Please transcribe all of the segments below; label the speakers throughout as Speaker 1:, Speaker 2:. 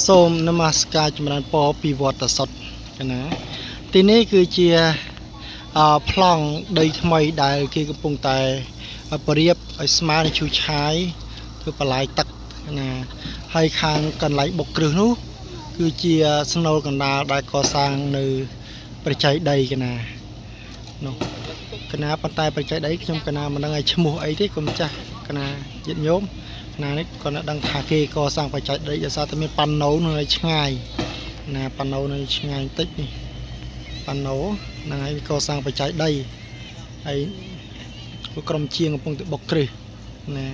Speaker 1: សូមនមស្ការចម្រើនពរពីវត្តសុទ្ធកណាទីនេះគឺជាប្លង់ដីថ្មីដែលគេកំពុងតែបរៀបឲ្យស្មើនឹងឈូឆាយធ្វើបន្លាយទឹកណាហើយខាងកន្លែងបុកគ្រឹះនោះគឺជាស្នូលកណ្ដាលដែលកសាងនៅប្រជ័យដីកណានោះកណាប៉ុន្តែប្រជ័យដីខ្ញុំកណាមិនដឹងឲ្យឈ្មោះអីទេគុំចាស់កណាញាតិញោមណានេះគាត់នឹងដឹងថាគេកសាងបច្ចេកដីដោយសារតែមានប៉ាណូនៅឆ្ងាយណាប៉ាណូនៅឆ្ងាយបន្តិចនេះប៉ាណូហ្នឹងហើយកសាងបច្ចេកដីហើយក្រុមជាងកំពុងតែបុកគ្រឹះណា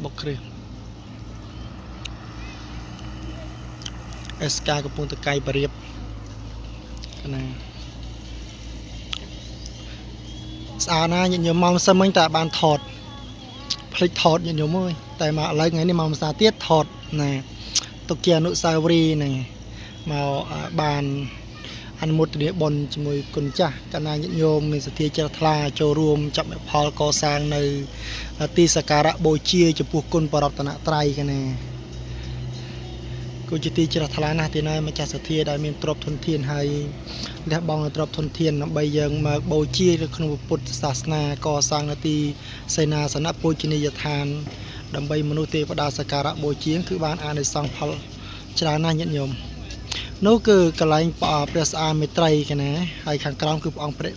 Speaker 1: បុកគ្រឹះSK កំពុងតែកាយបរៀបណាស្អាតណាស់ញាតិញោមមកមិនសិនមិញតែបានថតភ្លេចថតញាតិញោមអើយតែមកឥឡូវថ្ងៃនេះមកភាសាទៀតថតណាទុកជាអនុស្សាវរីយ៍ហ្នឹងមកបានអនុមោទនាបុណ្យជាមួយគុណចាស់កណាញាតិញោមមានសទ្ធាជ្រះថ្លាចូលរួមចាប់ផលកសាងនៅទីសក្ការៈបូជាចំពោះគុណបរតនត្រ័យកណាគឺជាទីជ្រះថ្លាណាស់ទីណែម្ចាស់សទ្ធាដែលមានទ្រព្យធនធានហើយលះបង់ទ្រព្យធនធានដើម្បីយើងមកបូជានៅក្នុងពុទ្ធសាសនាកសាងនៅទីសេនាសនៈពូជនីយដ្ឋានដើម្បីមនុស្សទេវតាសក្ការៈបូជាគឺបានអានិសង្សផលច្រើនណាស់ញាតិញោមនោះគឺកន្លែងព្រះស្អាមេត្រីកណាហើយខាងក្រោមគឺព្រះអង្គព្រះ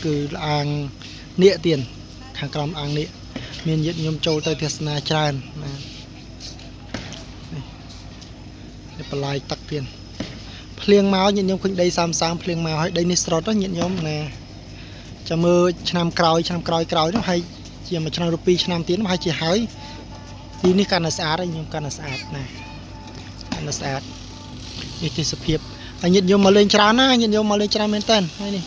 Speaker 1: គឺអាងនាគទៀតខាងក្រោមអាងនាគមានញាតិញោមចូលទៅទេសនាច្រើនណានេះបន្លាយទឹកទៀតភ្លៀងមកញាតិញោមឃើញដីសាមភ្លៀងមកហើយដីនេះស្រត់ញាតិញោមណាចាំមើលឆ្នាំក្រោយនោះហើយជាមួយឆ្នាំរូ2ឆ្នាំទៀតហើយជាហើយទីនេះកាន់តែស្អាតហើយញោមកាន់តែស្អាតណាកាន់តែស្អាតនេះទេសភាពហើយញាតិញោមមកលេងច្រើនណាញាតិញោមមកលេងច្រើនមែនតើហើយនេះ